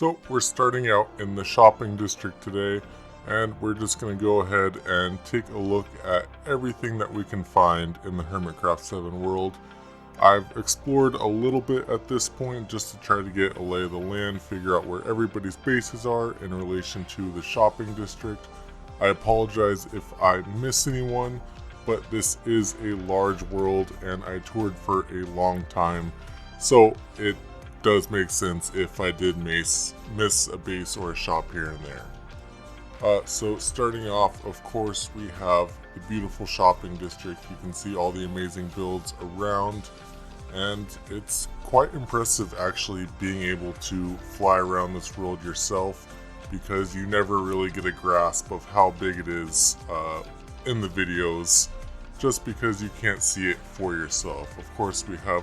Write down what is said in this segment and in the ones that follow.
So we're starting out in the shopping district today, and we're just going to go ahead and take a look at everything that we can find in the HermitCraft 7 world. I've explored a little bit at this point just to try to get a lay of the land, figure out where everybody's bases are in relation to the shopping district. I apologize if I miss anyone, but this is a large world and I toured for a long time, so it does make sense if I did miss a base or a shop here and there. So starting off, of course, we have the beautiful shopping district. You can see all the amazing builds around, and it's quite impressive actually being able to fly around this world yourself, because you never really get a grasp of how big it is in the videos, just because you can't see it for yourself. Of course, we have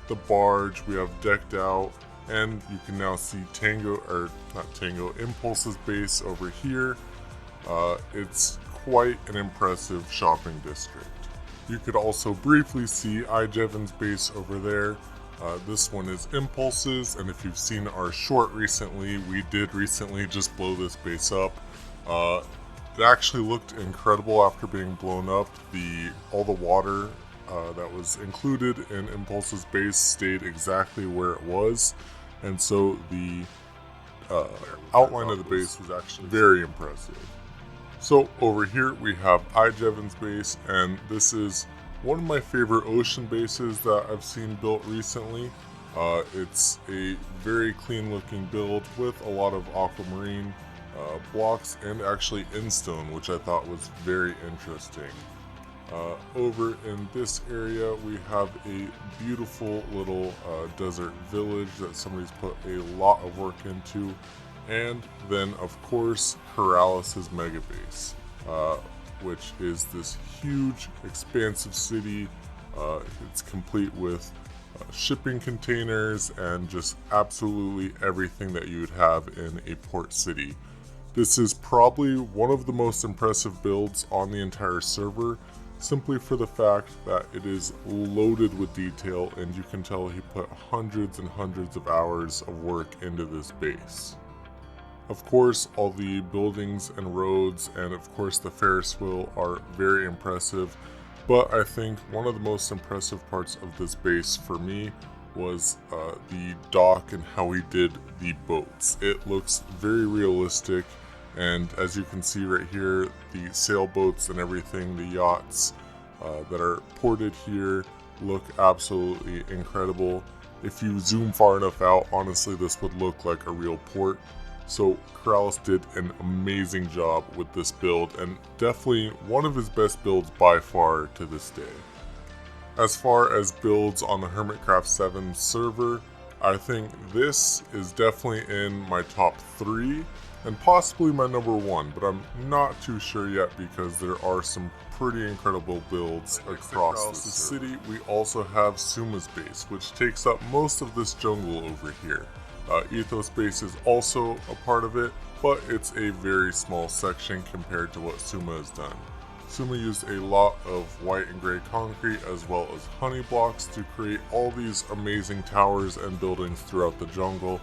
the barge, we have decked out, and you can now see Impulse's base over here. It's quite an impressive shopping district. You could also briefly see iJevin's base over there. This one is Impulse's, and if you've seen our short recently, we did recently just blow this base up. It actually looked incredible after being blown up. All the water that was included in Impulse's base stayed exactly where it was, and so the outline of the base was actually very impressive. So over here we have iJevin's base, and this is one of my favorite ocean bases that I've seen built recently. It's a very clean looking build with a lot of aquamarine blocks and actually in stone, which I thought was very interesting. Over in this area we have a beautiful little desert village that somebody's put a lot of work into, and then of course Halation mega base, which is this huge expansive city. It's complete with shipping containers and just absolutely everything that you would have in a port city. This is probably one of the most impressive builds on the entire server, simply for the fact that it is loaded with detail, and you can tell he put hundreds and hundreds of hours of work into this base. Of course, all the buildings and roads and of course the Ferris wheel are very impressive, but I think one of the most impressive parts of this base for me was the dock and how he did the boats. It looks very realistic. And as you can see right here, the sailboats and everything, the yachts that are ported here look absolutely incredible. If you zoom far enough out, honestly, this would look like a real port. So Halation did an amazing job with this build, and definitely one of his best builds by far to this day. As far as builds on the HermitCraft 7 server, I think this is definitely in my top 3. And possibly my number 1, but I'm not too sure yet because there are some pretty incredible builds across the city. We also have Suma's base, which takes up most of this jungle over here. Ethos base is also a part of it, but it's a very small section compared to what Suma has done. Suma used a lot of white and gray concrete as well as honey blocks to create all these amazing towers and buildings throughout the jungle,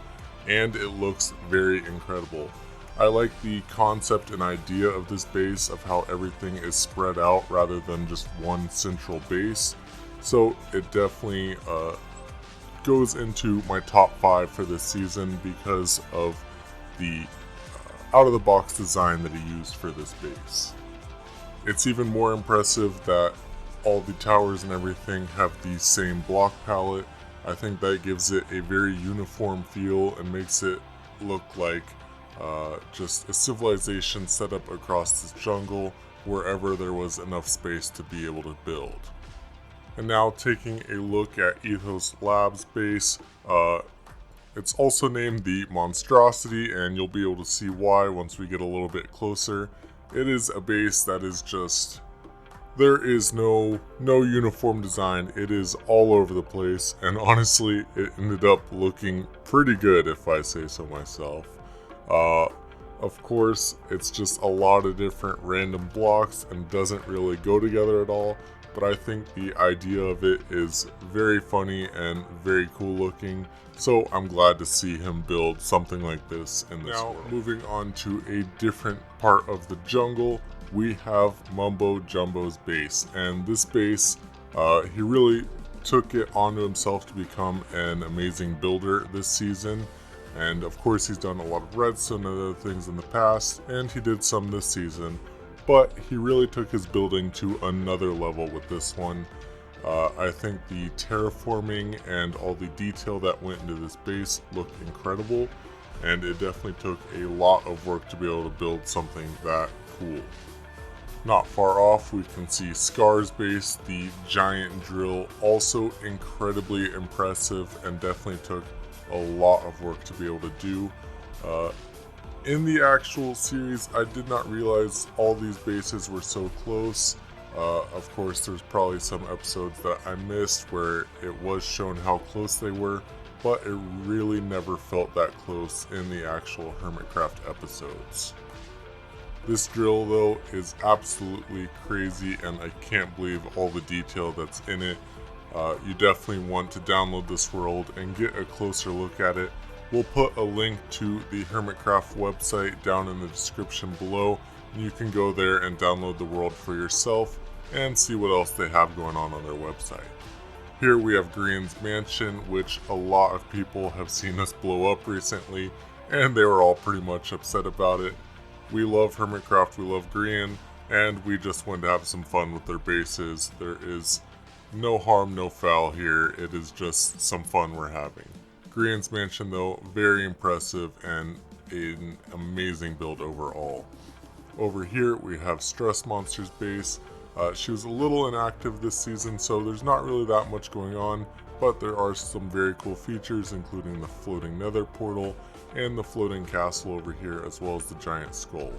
and it looks very incredible. I like the concept and idea of this base, of how everything is spread out rather than just one central base. So it definitely goes into my top 5 for this season because of the out-of-the-box design that he used for this base. It's even more impressive that all the towers and everything have the same block palette. I think that gives it a very uniform feel and makes it look like just a civilization set up across this jungle wherever there was enough space to be able to build. And now taking a look at Ethos Labs base, it's also named the Monstrosity, and you'll be able to see why once we get a little bit closer. It is a base that is just, there is no uniform design. It is all over the place, and honestly it ended up looking pretty good if I say so myself. Of course, it's just a lot of different random blocks and doesn't really go together at all, but I think the idea of it is very funny and very cool looking, so I'm glad to see him build something like this in this world. Moving on to a different part of the jungle, we have Mumbo Jumbo's base, and this base, he really took it onto himself to become an amazing builder this season. And of course he's done a lot of redstone and other things in the past, and he did some this season, but he really took his building to another level with this one. I think the terraforming and all the detail that went into this base looked incredible, and it definitely took a lot of work to be able to build something that cool. Not far off, we can see Scar's base, the giant drill, also incredibly impressive and definitely took a lot of work to be able to do. In the actual series, I did not realize all these bases were so close. Of course, there's probably some episodes that I missed where it was shown how close they were, but it really never felt that close in the actual HermitCraft episodes. This drill though is absolutely crazy, and I can't believe all the detail that's in it. You definitely want to download this world and get a closer look at it. We'll put a link to the HermitCraft website down in the description below, and you can go there and download the world for yourself and see what else they have going on their website. Here we have Grian's mansion, which a lot of people have seen us blow up recently, and they were all pretty much upset about it. We love HermitCraft, we love Grian, and we just wanted to have some fun with their bases. There is no harm, no foul here. It is just some fun we're having. Grian's mansion though, very impressive and an amazing build overall. Over here we have Stress Monster's base. She was a little inactive this season, so there's not really that much going on, but there are some very cool features, including the floating nether portal and the floating castle over here, as well as the giant skull.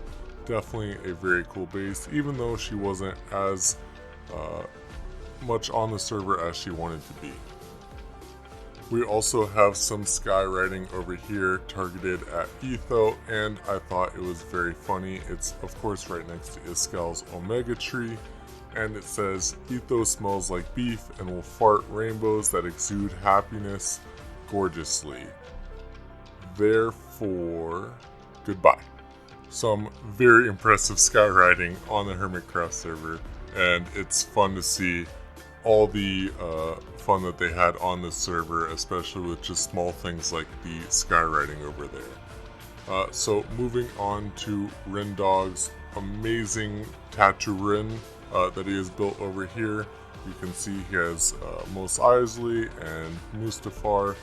Definitely a very cool base, even though she wasn't as much on the server as she wanted to be. We also have some skywriting over here targeted at Etho, and I thought it was very funny. It's of course right next to Iskal's Omega tree, and it says, "Etho smells like beef and will fart rainbows that exude happiness gorgeously. Therefore, goodbye." Some very impressive skywriting on the HermitCraft server, and it's fun to see all the fun that they had on this server, especially with just small things like the skywriting over there. So moving on to Rendog's amazing tattoo Rin that he has built over here. You can see he has Mos Eisley and Mustafar.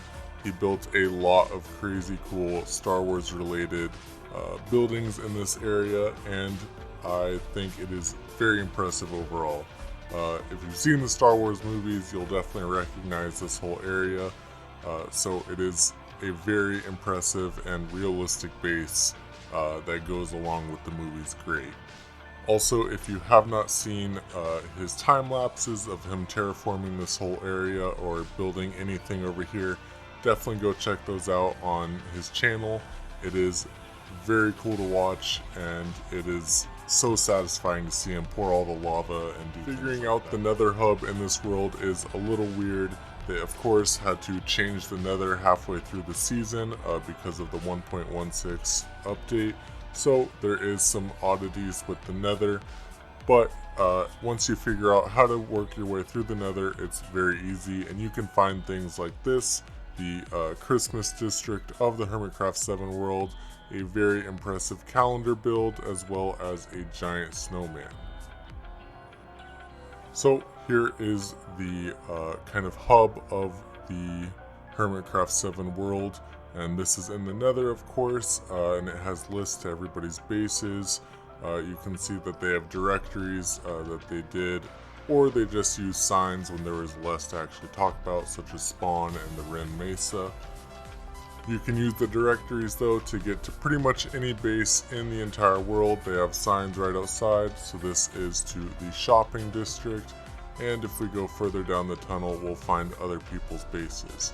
He built a lot of crazy cool Star Wars related buildings in this area, and I think it is very impressive overall. If you've seen the Star Wars movies, you'll definitely recognize this whole area. So it is a very impressive and realistic base that goes along with the movies great. Also, if you have not seen his time lapses of him terraforming this whole area or building anything over here, definitely go check those out on his channel. It is very cool to watch, and it is so satisfying to see him pour all the lava and do figuring out the nether hub in this world is a little weird. They of course had to change the nether halfway through the season because of the 1.16 update, so there is some oddities with the nether, but once you figure out how to work your way through the nether, it's very easy, and you can find things like this, the Christmas district of the HermitCraft 7 world, a very impressive calendar build, as well as a giant snowman. So here is the kind of hub of the HermitCraft 7 world, and this is in the nether of course, and it has lists to everybody's bases. You can see that they have directories that they did, or they just use signs when there was less to actually talk about, such as Spawn and the Ren Mesa. You can use the directories though to get to pretty much any base in the entire world. They have signs right outside, so this is to the shopping district, and if we go further down the tunnel we'll find other people's bases.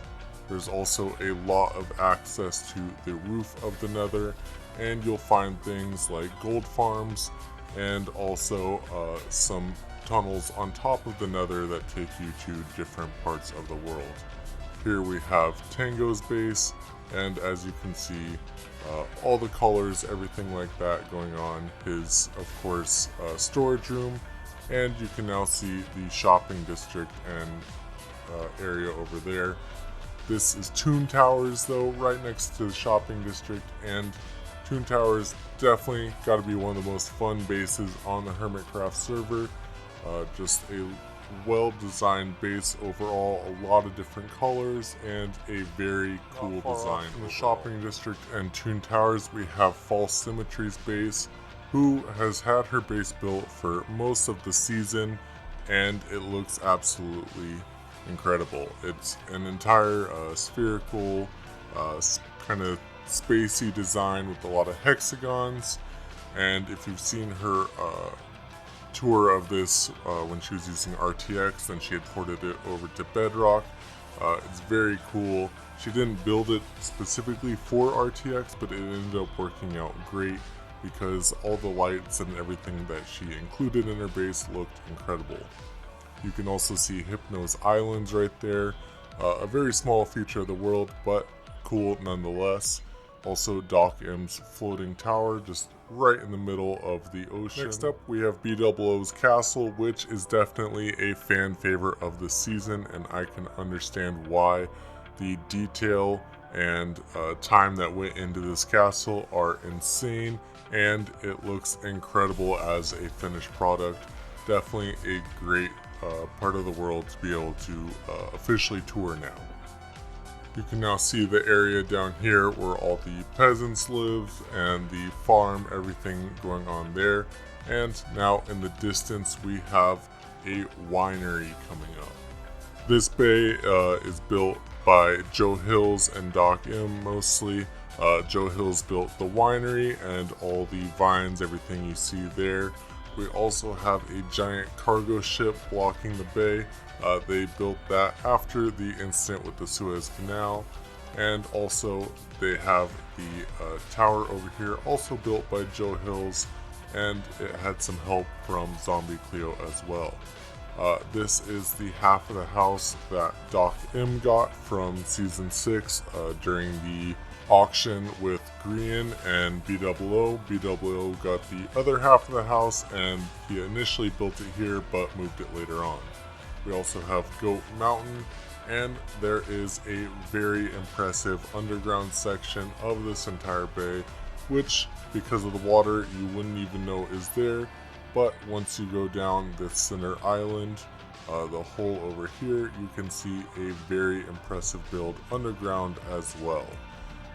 There's also a lot of access to the roof of the nether, and you'll find things like gold farms and also some tunnels on top of the nether that take you to different parts of the world. Here we have Tango's base, and as you can see, all the colors, everything like that going on. His, of course, storage room, and you can now see the shopping district and area over there. This is Toon Towers, though, right next to the shopping district, and Toon Towers definitely got to be one of the most fun bases on the HermitCraft server. Just a well-designed base overall, a lot of different colors, and a very cool design. In the shopping district and Toon Towers, we have False Symmetry's base, who has had her base built for most of the season, and it looks absolutely incredible. It's an entire spherical, kind of spacey design with a lot of hexagons, and if you've seen her tour of this when she was using RTX, then she had ported it over to Bedrock. It's very cool. She didn't build it specifically for RTX, but it ended up working out great because all the lights and everything that she included in her base looked incredible. You can also see Hypno's Islands right there. A very small feature of the world, but cool nonetheless. Also Doc M's floating tower, just right in the middle of the ocean. Next up, we have BOO's castle, which is definitely a fan favorite of the season, and I can understand why. The detail and time that went into this castle are insane, and it looks incredible as a finished product. Definitely a great part of the world to be able to officially tour now. You can now see the area down here where all the peasants live and the farm, everything going on there. And now in the distance we have a winery coming up. This bay is built by Joe Hills and Doc M mostly. Joe Hills built the winery and all the vines, everything you see there. We also have a giant cargo ship blocking the bay. They built that after the incident with the Suez Canal. And also they have the tower over here, also built by Joe Hills, and it had some help from Zombie Cleo as well. This is the half of the house that Doc M got from Season 6 during the auction with Grian and BOO. BOO got the other half of the house, and he initially built it here but moved it later on. We also have Goat Mountain, and there is a very impressive underground section of this entire bay, which because of the water you wouldn't even know is there, but once you go down the center island, the hole over here, you can see a very impressive build underground as well.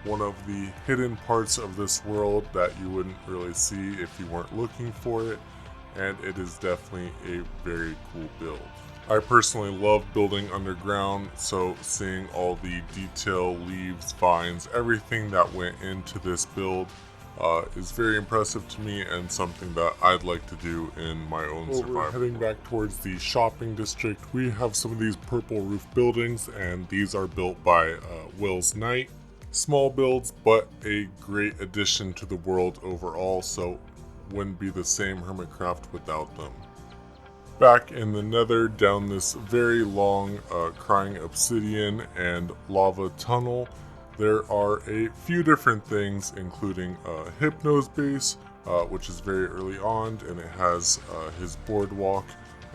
One of the hidden parts of this world that you wouldn't really see if you weren't looking for it, and it is definitely a very cool build. I personally love building underground, so seeing all the detail, leaves, vines, everything that went into this build is very impressive to me and something that I'd like to do in my own survival. Heading back towards the shopping district, we have some of these purple roof buildings, and these are built by Will's Knight. Small builds, but a great addition to the world overall, so wouldn't be the same HermitCraft without them. Back in the nether, down this very long crying obsidian and lava tunnel, there are a few different things, including Hypno's base, which is very early on, and it has his boardwalk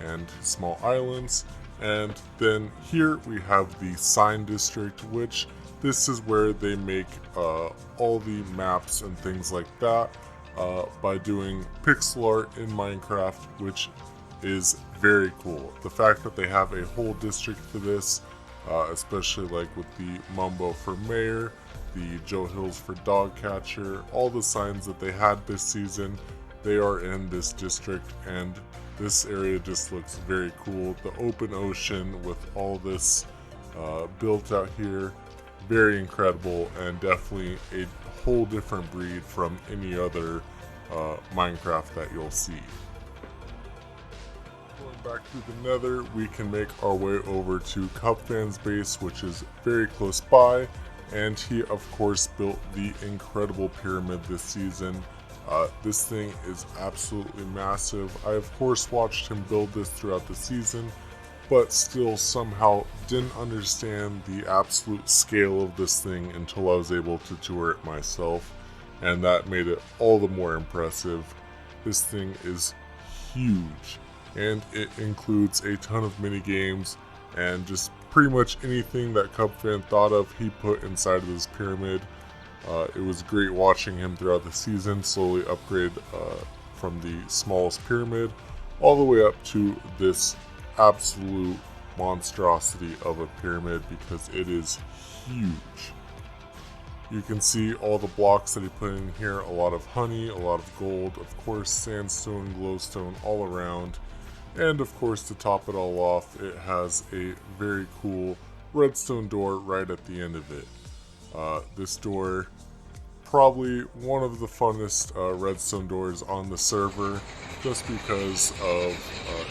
and small islands. And then here we have the sign district, which this is where they make all the maps and things like that by doing pixel art in Minecraft, which is very cool. The fact that they have a whole district for this, especially like with the Mumbo for Mayor, the Joe Hills for Dog Catcher, all the signs that they had this season, they are in this district, and this area just looks very cool. The open ocean with all this built out here, very incredible, and definitely a whole different breed from any other Minecraft that you'll see. Going back through the nether, we can make our way over to Cupfan's base, which is very close by, and he of course built the incredible pyramid this season. This thing is absolutely massive. I of course watched him build this throughout the season, but still somehow didn't understand the absolute scale of this thing until I was able to tour it myself, and that made it all the more impressive. This thing is huge, and it includes a ton of mini games and just pretty much anything that Cubfan thought of he put inside of this pyramid. It was great watching him throughout the season slowly upgrade from the smallest pyramid all the way up to this absolute monstrosity of a pyramid, because it is huge. You can see all the blocks that he put in here, a lot of honey, a lot of gold, of course sandstone, glowstone all around, and of course to top it all off, it has a very cool redstone door right at the end of it. This door, probably one of the funnest redstone doors on the server, just because of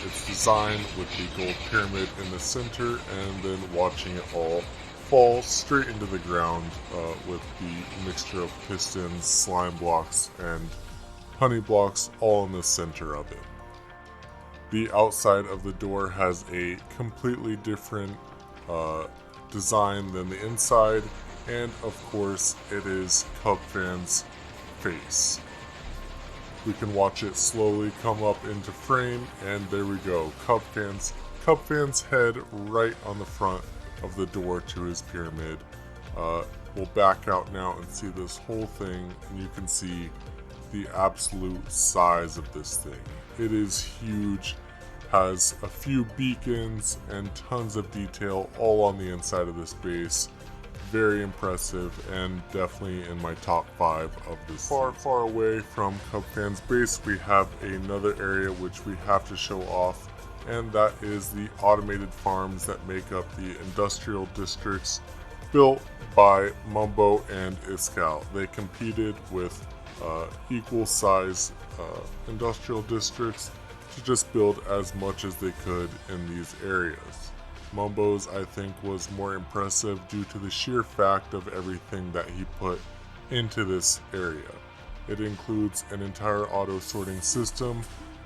its design with the gold pyramid in the center, and then watching it all fall straight into the ground with the mixture of pistons, slime blocks, and honey blocks all in the center of it. The outside of the door has a completely different design than the inside, and of course it is Cubfan's face. We can watch it slowly come up into frame, and there we go, Cubfan's head right on the front of the door to his pyramid. We'll back out now and see this whole thing, and you can see the absolute size of this thing. It is huge, has a few beacons and tons of detail all on the inside of this base. Very impressive, and definitely in my top 5 of this. Far away from Cubfan's base, we have another area which we have to show off, and that is the automated farms that make up the industrial districts built by Mumbo and Iskal. They competed with equal size industrial districts to just build as much as they could in these areas. Mumbo's, I think, was more impressive due to the sheer fact of everything that he put into this area. It includes an entire auto sorting system,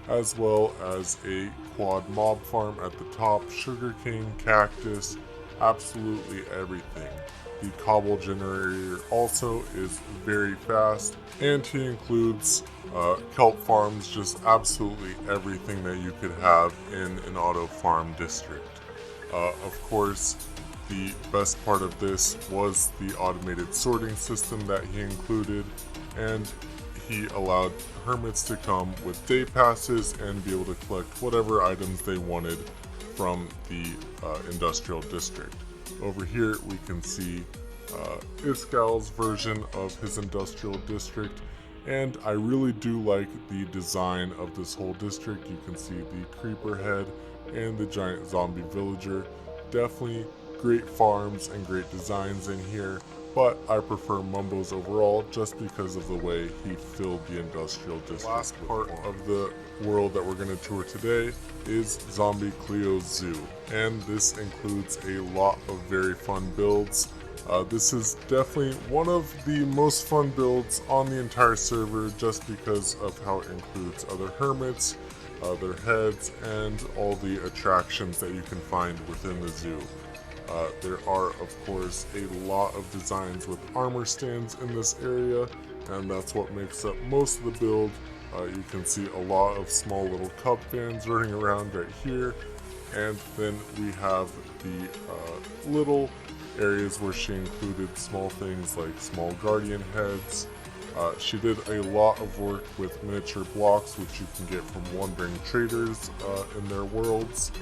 as well as a quad mob farm at the top, sugarcane, cactus, absolutely everything. The cobble generator also is very fast, and he includes kelp farms, just absolutely everything that you could have in an auto farm district. Of course, the best part of this was the automated sorting system that he included, and he allowed hermits to come with day passes and be able to collect whatever items they wanted from the industrial district. Over here we can see Iskal's version of his industrial district, and I really do like the design of this whole district. You can see the creeper head and the giant zombie villager. Definitely great farms and great designs in here, but I prefer Mumbo's overall just because of the way he filled the industrial district. The last part of the world that we're going to tour today is Zombie Cleo's Zoo, and this includes a lot of very fun builds. This is definitely one of the most fun builds on the entire server, just because of how it includes other hermits, their heads, and all the attractions that you can find within the zoo. There are, of course, a lot of designs with armor stands in this area, and that's what makes up most of the build. You can see a lot of small little Cubfans running around right here, and then we have the little areas where she included small things like small guardian heads. She did a lot of work with miniature blocks, which you can get from wandering traders in their worlds,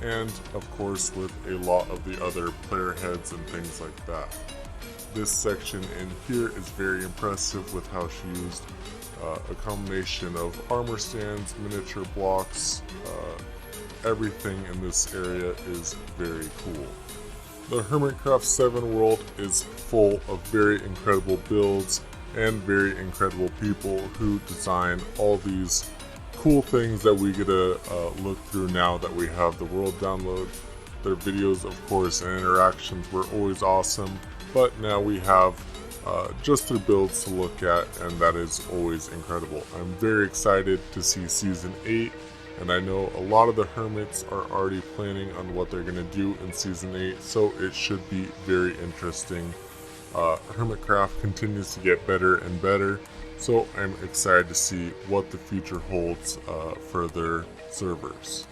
and of course with a lot of the other player heads and things like that. This section in here is very impressive with how she used a combination of armor stands, miniature blocks. Everything in this area is very cool. The HermitCraft 7 world is full of very incredible builds and very incredible people who design all these cool things that we get to look through now that we have the world download. Their videos, of course, and interactions were always awesome, but now we have just their builds to look at, and that is always incredible. I'm very excited to see Season 8, and I know a lot of the Hermits are already planning on what they're going to do in Season 8, so it should be very interesting. HermitCraft continues to get better and better, so I'm excited to see what the future holds for their servers.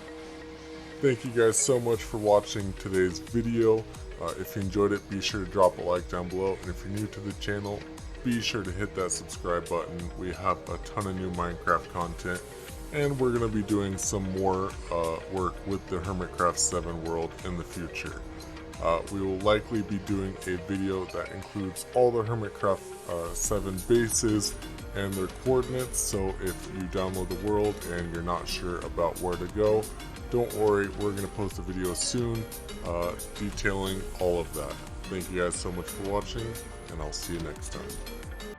Thank you guys so much for watching today's video. If you enjoyed it, be sure to drop a like down below, and if you're new to the channel, be sure to hit that subscribe button. We have a ton of new Minecraft content, and we're going to be doing some more work with the HermitCraft 7 world in the future. We will likely be doing a video that includes all the HermitCraft 7 bases and their coordinates, so if you download the world and you're not sure about where to go, don't worry, we're going to post a video soon detailing all of that. Thank you guys so much for watching, and I'll see you next time.